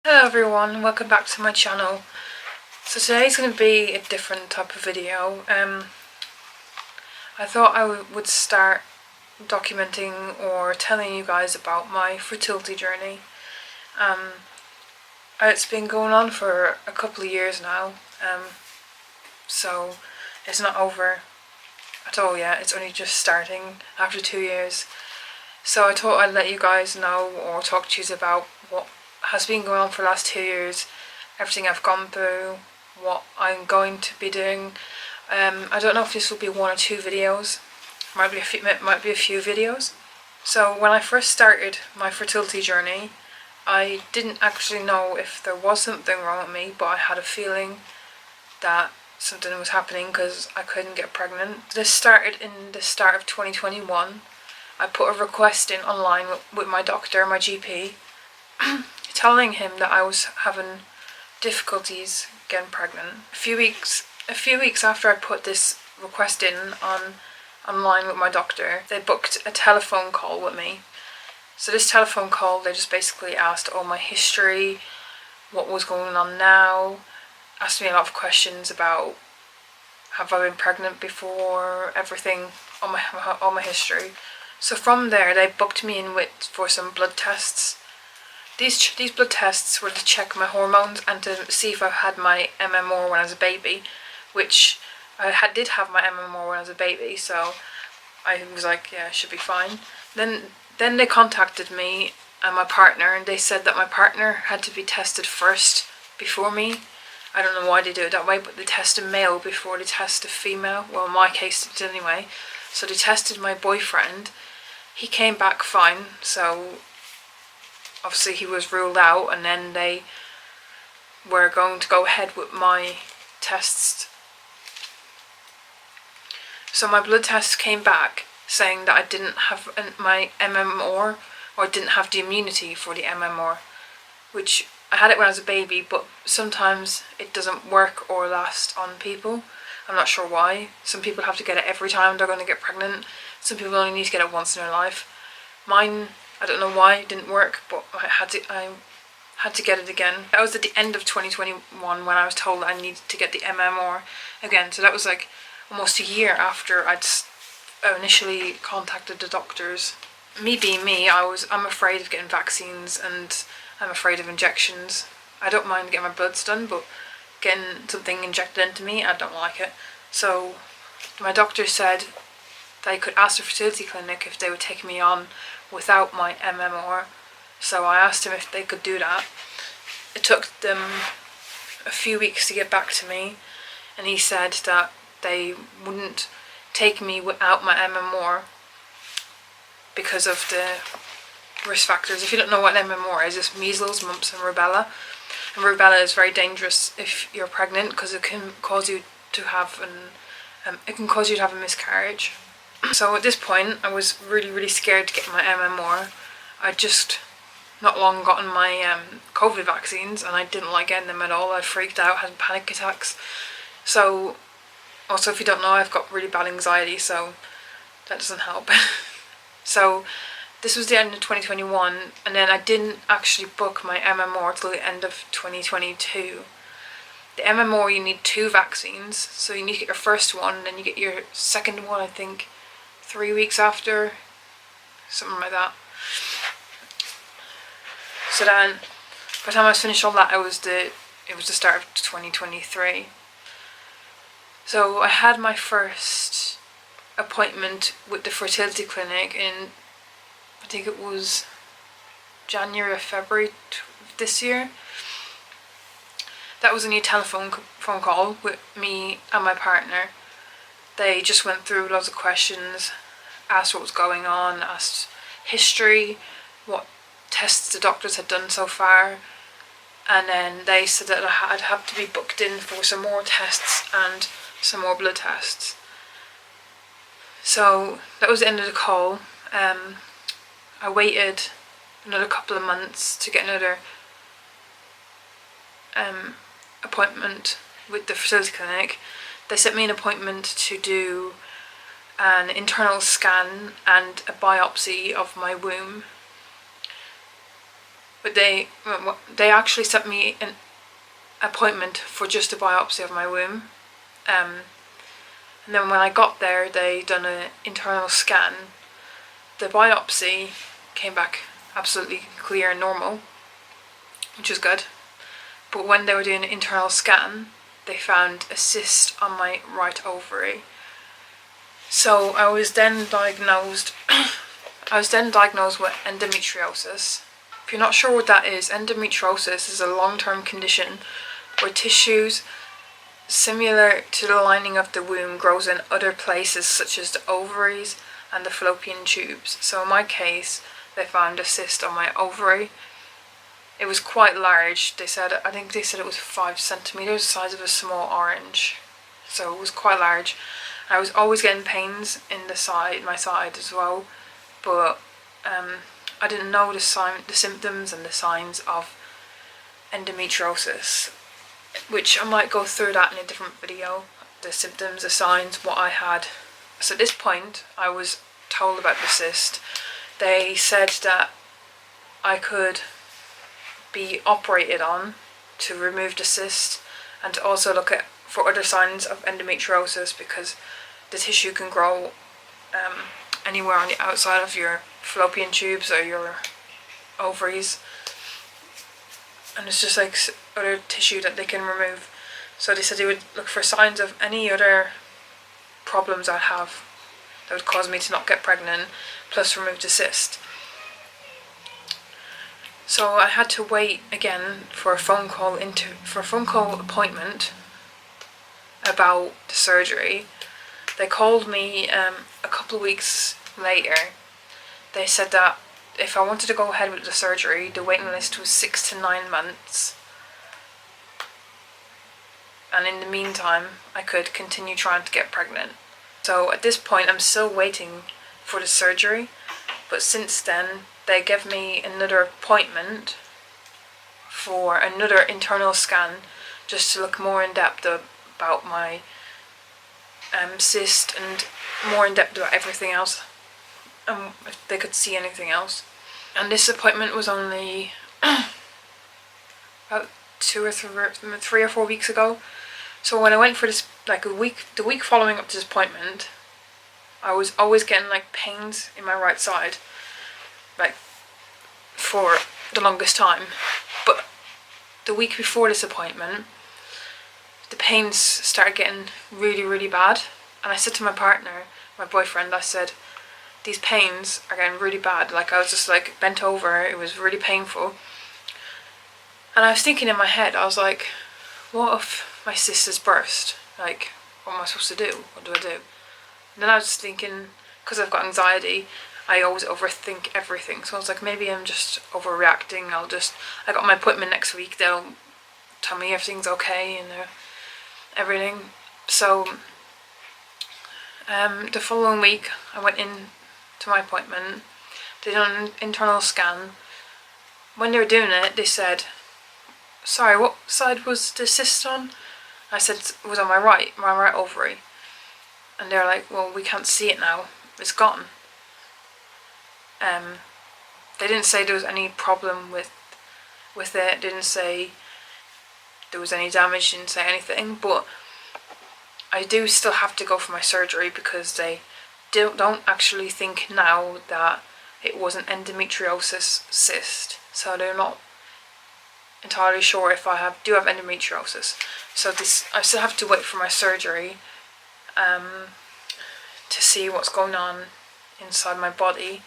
Hello everyone, welcome back to my channel. So today's going to be a different type of video. I thought I would start documenting or telling you guys about my fertility journey. It's been going on for a couple of years now, so it's not over at all yet. It's only just starting after 2 years. So I thought I'd let you guys know or talk to you about what has been going on for the last 2 years, everything I've gone through, what I'm going to be doing. I don't know if this will be 1 or 2 videos, might be a few videos. So when I first started my fertility journey, I didn't actually know if there was something wrong with me, but I had a feeling that something was happening because I couldn't get pregnant. This started in the start of 2021. I put a request in online with my doctor, my GP, telling him that I was having difficulties getting pregnant. A few weeks after I put this request in online with my doctor, they booked a telephone call with me. So this telephone call, they just basically asked all my history, what was going on now, asked me a lot of questions about have I been pregnant before, everything, all my history. So from there, they booked me in for some blood tests. These blood tests were to check my hormones and to see if I had my MMR when I was a baby, which I did have my MMR when I was a baby, so I was like, yeah, I should be fine. Then they contacted me and my partner, and they said that my partner had to be tested first before me. I don't know why they do it that way, but they test a male before they test a female. Well, in my case, it did anyway. So they tested my boyfriend. He came back fine, so obviously he was ruled out, and then they were going to go ahead with my tests. So my blood tests came back saying that I didn't have my MMR, or didn't have the immunity for the MMR, which I had it when I was a baby, but sometimes it doesn't work or last on people. I'm not sure why. Some people have to get it every time they're going to get pregnant. Some people only need to get it once in their life. Mine, I don't know why it didn't work, but I had to get it again. That was at the end of 2021 when I was told I needed to get the MMR again. So that was like almost a year after I'd initially contacted the doctors. Me being me, I'm afraid of getting vaccines and I'm afraid of injections. I don't mind getting my bloods done, but getting something injected into me, I don't like it. So my doctor said they could ask the fertility clinic if they would take me on without my MMR. So I asked him if they could do that. It took them a few weeks to get back to me, and he said that they wouldn't take me without my MMR because of the risk factors. If you don't know what MMR is, it's measles, mumps and rubella. And rubella is very dangerous if you're pregnant because it can cause you to have a miscarriage. So at this point, I was really scared to get my MMR. I'd just not long gotten my COVID vaccines, and I didn't like getting them at all. I freaked out, had panic attacks. So, also if you don't know, I've got really bad anxiety, so that doesn't help. So this was the end of 2021, and then I didn't actually book my MMR till the end of 2022. The MMR, you need 2 vaccines, so you need to get your first one, then you get your second one, I think 3 weeks after, something like that. So then, by the time I was finished all that, it was the start of 2023. So I had my first appointment with the fertility clinic in, I think it was January or February this year. That was a new phone call with me and my partner. They just went through loads of questions, asked what was going on, asked history, what tests the doctors had done so far, and then they said that I'd have to be booked in for some more tests and some more blood tests. So that was the end of the call. I waited another couple of months to get another appointment with the fertility clinic. They sent me an appointment to do an internal scan and a biopsy of my womb. But they actually sent me an appointment for just a biopsy of my womb. And then when I got there, they done an internal scan. The biopsy came back absolutely clear and normal, which was good. But when they were doing an internal scan, they found a cyst on my right ovary. So I was then diagnosed with endometriosis. If you're not sure what that is, endometriosis is a long-term condition where tissues similar to the lining of the womb grows in other places such as the ovaries and the fallopian tubes. So in my case, they found a cyst on my ovary. It was quite large. I think they said it was 5 centimeters, the size of a small orange. So it was quite large. I was always getting pains in my side as well, but I didn't know the symptoms and the signs of endometriosis, which I might go through that in a different video. The symptoms, the signs, what I had. So at this point, I was told about the cyst. They said that I could be operated on to remove the cyst and to also look for other signs of endometriosis, because the tissue can grow anywhere on the outside of your fallopian tubes or your ovaries, and it's just like other tissue that they can remove. So they said they would look for signs of any other problems I'd have that would cause me to not get pregnant, plus remove the cyst. So I had to wait again for a phone call appointment about the surgery. They called me a couple of weeks later. They said that if I wanted to go ahead with the surgery, the waiting list was 6 to 9 months. And in the meantime, I could continue trying to get pregnant. So at this point, I'm still waiting for the surgery. But since then, they gave me another appointment for another internal scan, just to look more in depth about my cyst and more in depth about everything else, and if they could see anything else. And this appointment was only about 3 or 4 weeks ago. So when I went for this, the week following up to this appointment, I was always getting pains in my right side, for the longest time. But the week before this appointment, the pains started getting really, really bad. And I said to my partner, my boyfriend, I said, these pains are getting really bad. I was just bent over, it was really painful. And I was thinking in my head, I was like, what if my cyst has burst? What am I supposed to do? What do I do? And then I was just thinking, because I've got anxiety, I always overthink everything. So I was like, maybe I'm just overreacting. I got my appointment next week. They'll tell me everything's okay and everything. So the following week, I went in to my appointment. They did an internal scan. When they were doing it, they said, sorry, what side was the cyst on? I said it was on my right ovary. And they're like, well, we can't see it now. It's gone. They didn't say there was any problem with it. They didn't say there was any damage. Didn't say anything. But I do still have to go for my surgery, because they don't actually think now that it was an endometriosis cyst. So they're not entirely sure if I do have endometriosis. So I still have to wait for my surgery to see what's going on inside my body,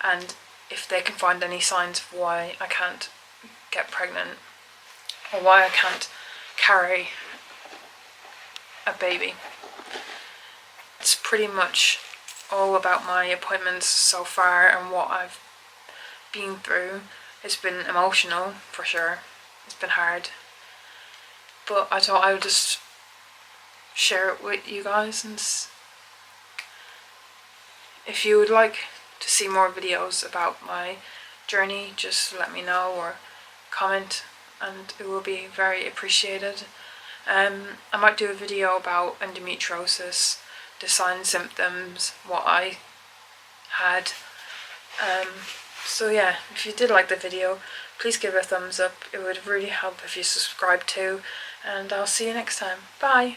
and if they can find any signs of why I can't get pregnant or why I can't carry a baby. It's pretty much all about my appointments so far and what I've been through. It's been emotional for sure. It's been hard, but I thought I would just share it with you guys. And if you would like to see more videos about my journey, just let me know or comment, and it will be very appreciated. I might do a video about endometriosis, the signs, symptoms, what I had. So yeah, if you did like the video, please give it a thumbs up. It would really help if you subscribe too, and I'll see you next time. Bye!